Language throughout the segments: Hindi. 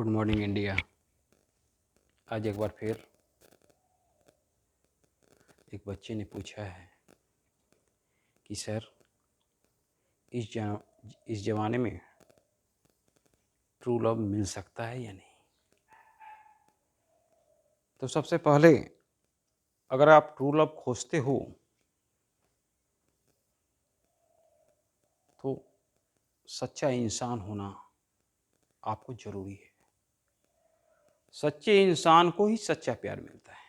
Good morning India. आज एक बार फिर एक बच्चे ने पूछा है कि सर इस ज़माने में ट्रू लव मिल सकता है या नहीं। तो सबसे पहले अगर आप ट्रू लव खोजते हो तो सच्चा इंसान होना आपको ज़रूरी है। सच्चे इंसान को ही सच्चा प्यार मिलता है।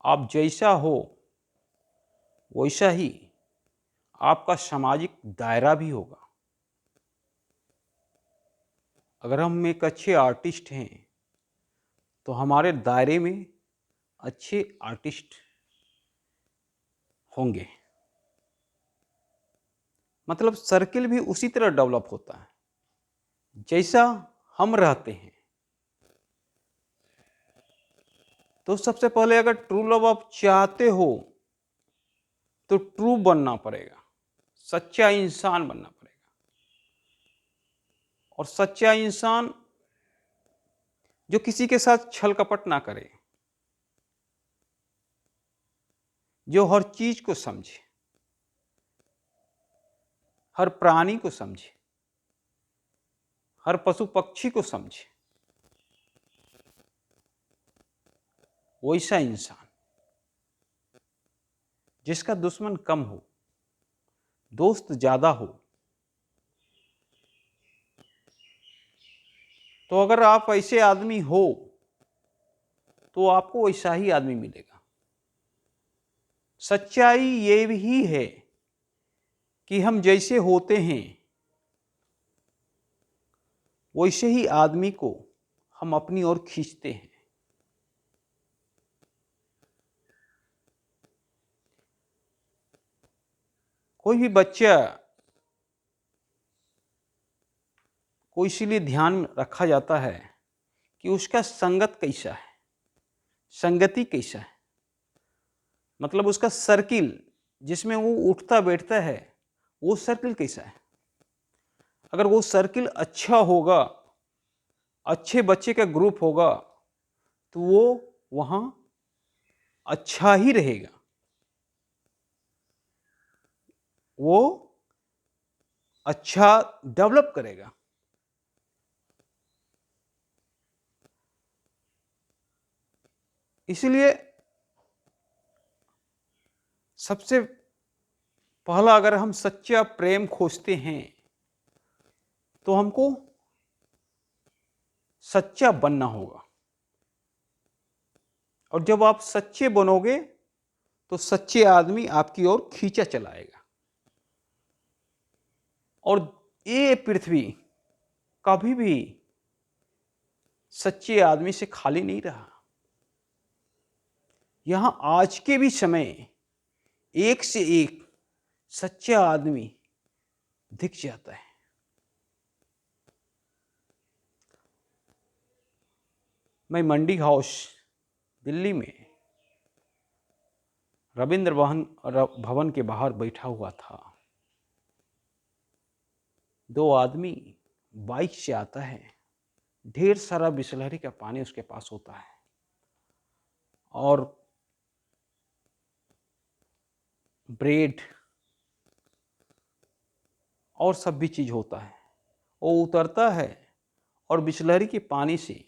आप जैसा हो वैसा ही आपका सामाजिक दायरा भी होगा। अगर हम एक अच्छे आर्टिस्ट हैं तो हमारे दायरे में अच्छे आर्टिस्ट होंगे। मतलब सर्किल भी उसी तरह डेवलप होता है जैसा हम रहते हैं। तो सबसे पहले अगर ट्रू लव आप चाहते हो तो ट्रू बनना पड़ेगा, सच्चा इंसान बनना पड़ेगा। और सच्चा इंसान जो किसी के साथ छल कपट ना करे, जो हर चीज को समझे, हर प्राणी को समझे, हर पशु पक्षी को समझे, वैसा इंसान जिसका दुश्मन कम हो, दोस्त ज्यादा हो। तो अगर आप ऐसे आदमी हो तो आपको वैसा ही आदमी मिलेगा। सच्चाई ये भी है कि हम जैसे होते हैं वैसे ही आदमी को हम अपनी ओर खींचते हैं। कोई भी बच्चा को इसीलिए ध्यान रखा जाता है कि उसका संगत कैसा है, संगति कैसा है। मतलब उसका सर्किल जिसमें वो उठता बैठता है वो सर्किल कैसा है। अगर वो सर्किल अच्छा होगा, अच्छे बच्चे का ग्रुप होगा तो वो वहां अच्छा ही रहेगा, वो अच्छा डेवलप करेगा। इसलिए सबसे पहला अगर हम सच्चा प्रेम खोजते हैं तो हमको सच्चा बनना होगा। और जब आप सच्चे बनोगे तो सच्चे आदमी आपकी ओर खींचा चलाएगा। और ये पृथ्वी कभी भी सच्चे आदमी से खाली नहीं रहा। यहां आज के भी समय एक से एक सच्चा आदमी दिख जाता है। मैं मंडी हाउस दिल्ली में रविंद्र भवन के बाहर बैठा हुआ था। दो आदमी बाइक से आता है, ढेर सारा बिसलहरी का पानी उसके पास होता है और ब्रेड और सब भी चीज होता है। वो उतरता है और बिसलहरी के पानी से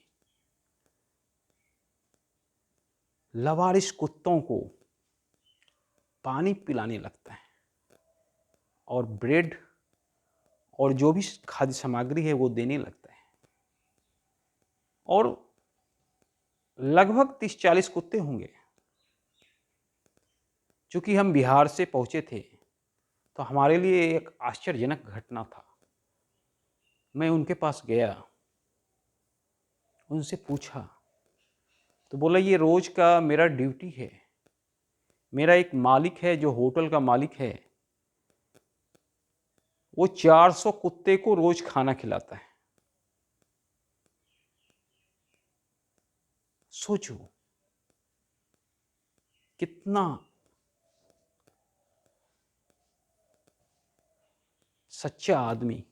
लवारिस कुत्तों को पानी पिलाने लगता है और ब्रेड और जो भी खाद्य सामग्री है वो देने लगता है। और लगभग 30-40 कुत्ते होंगे। चूंकि हम बिहार से पहुंचे थे तो हमारे लिए एक आश्चर्यजनक घटना था। मैं उनके पास गया, उनसे पूछा तो बोला ये रोज का मेरा ड्यूटी है। मेरा एक मालिक है जो होटल का मालिक है, वो 400 कुत्ते को रोज खाना खिलाता है। सोचो कितना सच्चा आदमी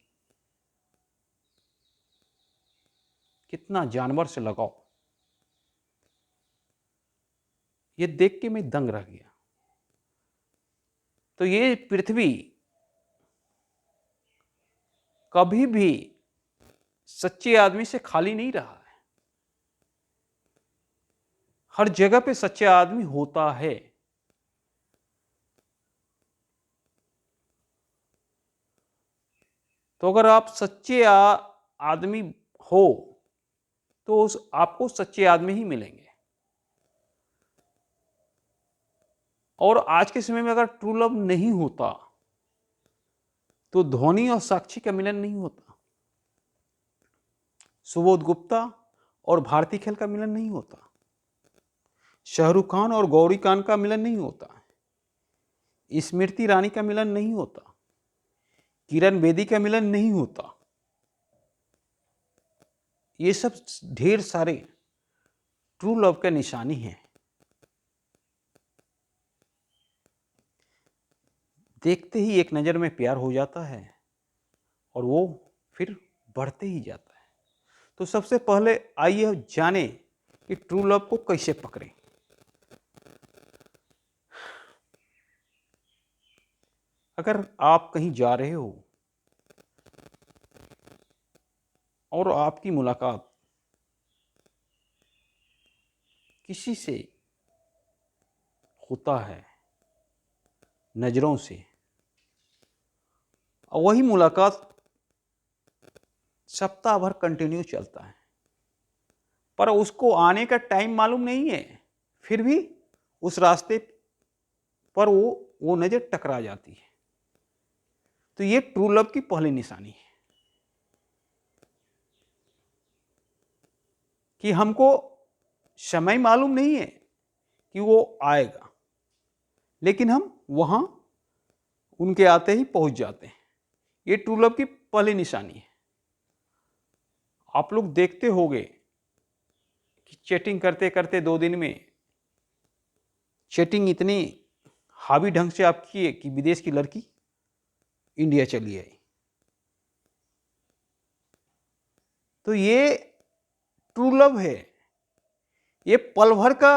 कितना जानवर से लगाव, ये देख के मैं दंग रह गया। तो ये पृथ्वी कभी भी सच्चे आदमी से खाली नहीं रहा है। हर जगह पे सच्चा आदमी होता है। तो अगर आप सच्चे आदमी हो तो उस आपको सच्चे आदमी ही मिलेंगे। और आज के समय में अगर ट्रू लव नहीं होता तो धोनी और साक्षी का मिलन नहीं होता, सुबोध गुप्ता और भारती खेल का मिलन नहीं होता, शाहरुख खान और गौरी खान का मिलन नहीं होता, स्मृति ईरानी का मिलन नहीं होता, किरण बेदी का मिलन नहीं होता। ये सब ढेर सारे ट्रू लव का निशानी है। देखते ही एक नज़र में प्यार हो जाता है और वो फिर बढ़ते ही जाता है। तो सबसे पहले आइए जाने कि ट्रू लव को कैसे पकड़ें। अगर आप कहीं जा रहे हो और आपकी मुलाकात किसी से होता है नज़रों से, और वही मुलाकात सप्ताह भर कंटिन्यू चलता है, पर उसको आने का टाइम मालूम नहीं है, फिर भी उस रास्ते पर वो नज़र टकरा जाती है, तो ये ट्रू लव की पहली निशानी है कि हमको समय मालूम नहीं है कि वो आएगा, लेकिन हम वहाँ उनके आते ही पहुँच जाते हैं। ये ट्रू लव की पहली निशानी है। आप लोग देखते होंगे कि चैटिंग करते करते 2 दिन में चैटिंग इतनी हावी ढंग से आप किए कि विदेश की लड़की इंडिया चली आई। तो ये ट्रू लव है। ये पल भर का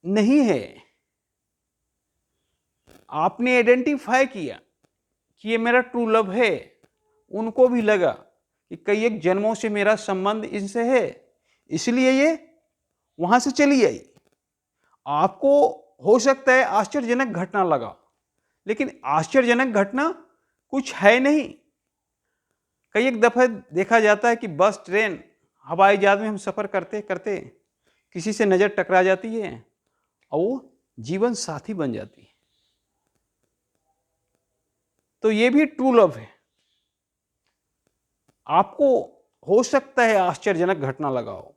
नहीं है। आपने आइडेंटिफाई किया कि ये मेरा ट्रू लव है, उनको भी लगा कि कई एक जन्मों से मेरा संबंध इनसे है, इसलिए ये वहां से चली आई। आपको हो सकता है आश्चर्यजनक घटना लगा, लेकिन आश्चर्यजनक घटना कुछ है नहीं। कई एक दफे देखा जाता है कि बस, ट्रेन, हवाई जहाज में हम सफर करते करते किसी से नजर टकरा जाती है और वो जीवन साथी बन जाती है। तो ये भी ट्रू लव है। आपको हो सकता है आश्चर्यजनक घटना लगा हो,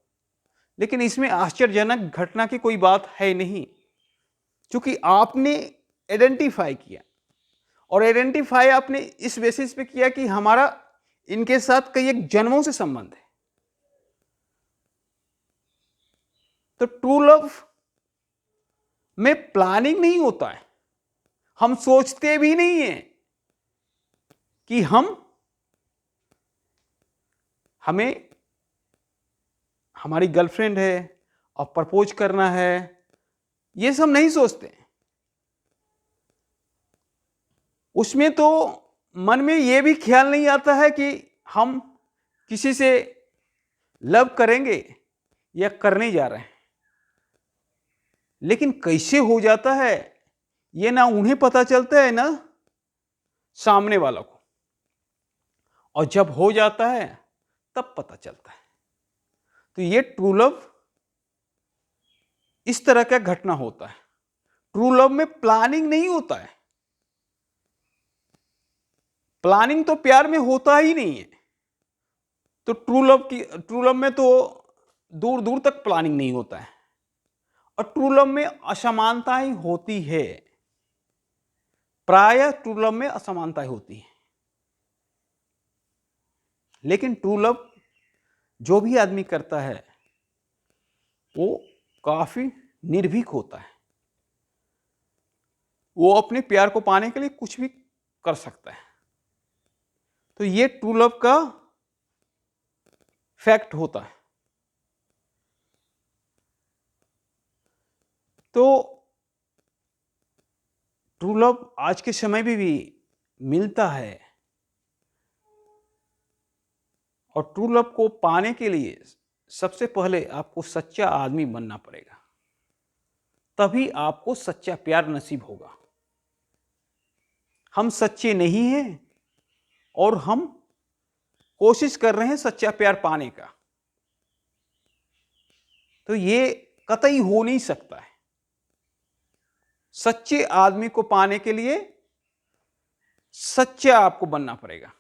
लेकिन इसमें आश्चर्यजनक घटना की कोई बात है नहीं, क्योंकि आपने आइडेंटिफाई किया, और आइडेंटिफाई आपने इस बेसिस पे किया कि हमारा इनके साथ कई एक जन्मों से संबंध है। तो ट्रू लव में प्लानिंग नहीं होता है। हम सोचते भी नहीं है कि हमें हमारी गर्लफ्रेंड है और प्रपोज करना है, ये सब नहीं सोचते। उसमें तो मन में ये भी ख्याल नहीं आता है कि हम किसी से लव करेंगे या करने जा रहे हैं। लेकिन कैसे हो जाता है ये ना उन्हें पता चलता है ना सामने वाला को, और जब हो जाता है तब पता चलता है। तो ये ट्रू लव इस तरह का घटना होता है। ट्रू लव में प्लानिंग नहीं होता है। प्लानिंग तो प्यार में होता ही नहीं है। तो ट्रू लव में तो दूर दूर तक प्लानिंग नहीं होता है, और ट्रू लव में असमानताएं होती है। प्रायः ट्रू लव में असमानताएं होती है, लेकिन ट्रू लव जो भी आदमी करता है वो काफी निर्भीक होता है। वो अपने प्यार को पाने के लिए कुछ भी कर सकता है। तो ये ट्रू लव का फैक्ट होता है। तो ट्रू लव आज के समय में भी मिलता है, और ट्रू लव को पाने के लिए सबसे पहले आपको सच्चा आदमी बनना पड़ेगा, तभी आपको सच्चा प्यार नसीब होगा। हम सच्चे नहीं हैं और हम कोशिश कर रहे हैं सच्चा प्यार पाने का, तो ये कतई हो नहीं सकता है। सच्चे आदमी को पाने के लिए सच्चा आपको बनना पड़ेगा,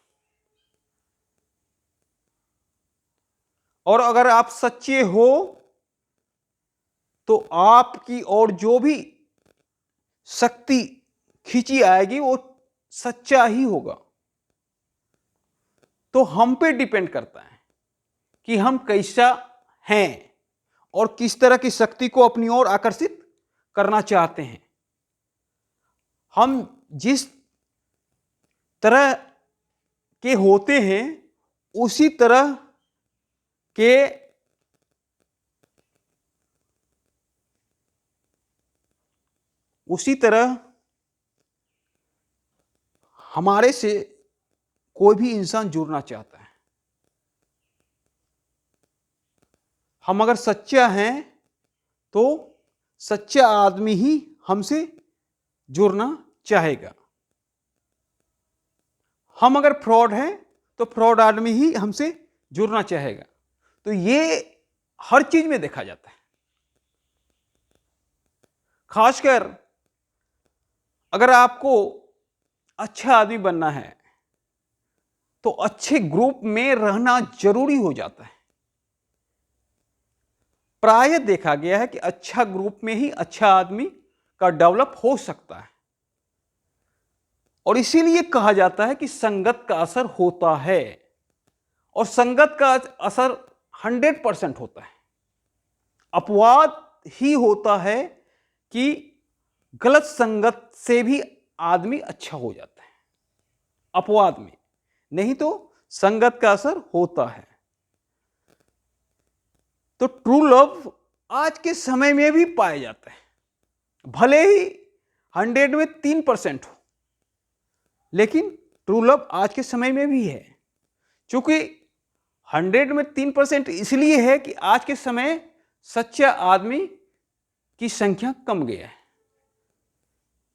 और अगर आप सच्चे हो तो आपकी और जो भी शक्ति खींची आएगी वो सच्चा ही होगा। तो हम पे डिपेंड करता है कि हम कैसा हैं और किस तरह की शक्ति को अपनी ओर आकर्षित करना चाहते हैं। हम जिस तरह के होते हैं उसी तरह के हमारे से कोई भी इंसान जुड़ना चाहता है। हम अगर सच्चा हैं तो सच्चा आदमी ही हमसे जुड़ना चाहेगा। हम अगर फ्रॉड हैं तो फ्रॉड आदमी ही हमसे जुड़ना चाहेगा। तो ये हर चीज में देखा जाता है। खासकर अगर आपको अच्छा आदमी बनना है तो अच्छे ग्रुप में रहना जरूरी हो जाता है। प्रायः देखा गया है कि अच्छा ग्रुप में ही अच्छा आदमी का डेवलप हो सकता है, और इसीलिए कहा जाता है कि संगत का असर होता है, और संगत का असर 100% होता है। अपवाद ही होता है कि गलत संगत से भी आदमी अच्छा हो जाता है, अपवाद में, नहीं तो संगत का असर होता है। तो ट्रू लव आज के समय में भी पाया जाता है, भले ही 100 में 3% हो, लेकिन ट्रू लव आज के समय में भी है। क्योंकि 100 में 3% इसलिए है कि आज के समय सच्चा आदमी की संख्या कम गया है,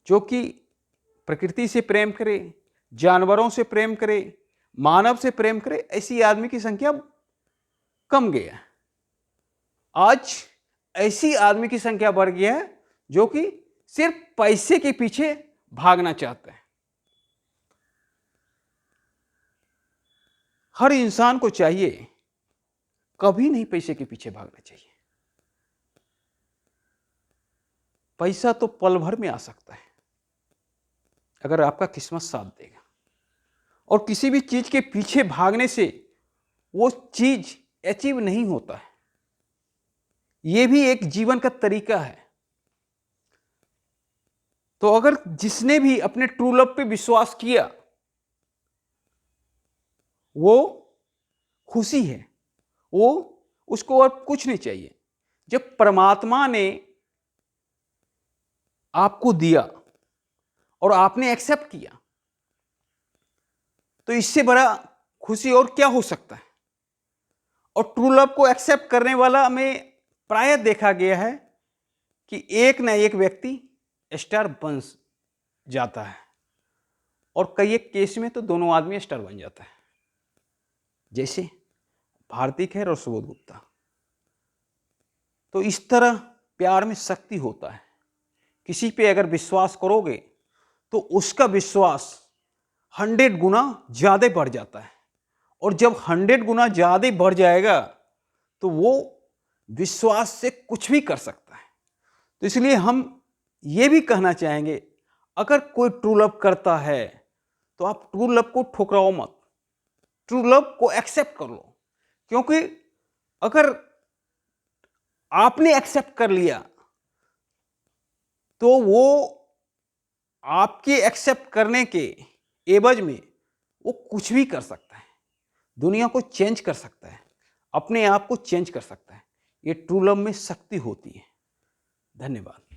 जो कि प्रकृति से प्रेम करे, जानवरों से प्रेम करे, मानव से प्रेम करे, ऐसी आदमी की संख्या कम गया है। आज ऐसी आदमी की संख्या बढ़ गया है जो कि सिर्फ पैसे के पीछे भागना चाहते हैं। हर इंसान को चाहिए कभी नहीं पैसे के पीछे भागना चाहिए। पैसा तो पल भर में आ सकता है अगर आपका किस्मत साथ देगा, और किसी भी चीज के पीछे भागने से वो चीज अचीव नहीं होता है। ये भी एक जीवन का तरीका है। तो अगर जिसने भी अपने ट्रू लव पे विश्वास किया वो खुशी है, वो उसको और कुछ नहीं चाहिए। जब परमात्मा ने आपको दिया और आपने एक्सेप्ट किया तो इससे बड़ा खुशी और क्या हो सकता है। और ट्रू लव को एक्सेप्ट करने वाला में प्रायः देखा गया है कि एक न एक व्यक्ति स्टार बन जाता है, और कई एक केस में तो दोनों आदमी स्टार बन जाता है, जैसे भारती खैर और सुबोध गुप्ता। तो इस तरह प्यार में शक्ति होता है। किसी पे अगर विश्वास करोगे तो उसका विश्वास 100 गुना ज्यादा बढ़ जाता है, और जब 100 गुना ज्यादा बढ़ जाएगा तो वो विश्वास से कुछ भी कर सकता है। तो इसलिए हम ये भी कहना चाहेंगे, अगर कोई ट्रू लव करता है तो आप ट्रू लव को ठुकराओ मत, ट्रू लव को एक्सेप्ट कर लो। क्योंकि अगर आपने एक्सेप्ट कर लिया तो वो आपके एक्सेप्ट करने के एवज में वो कुछ भी कर सकता है, दुनिया को चेंज कर सकता है, अपने आप को चेंज कर सकता है। ये ट्रू लव में शक्ति होती है। धन्यवाद।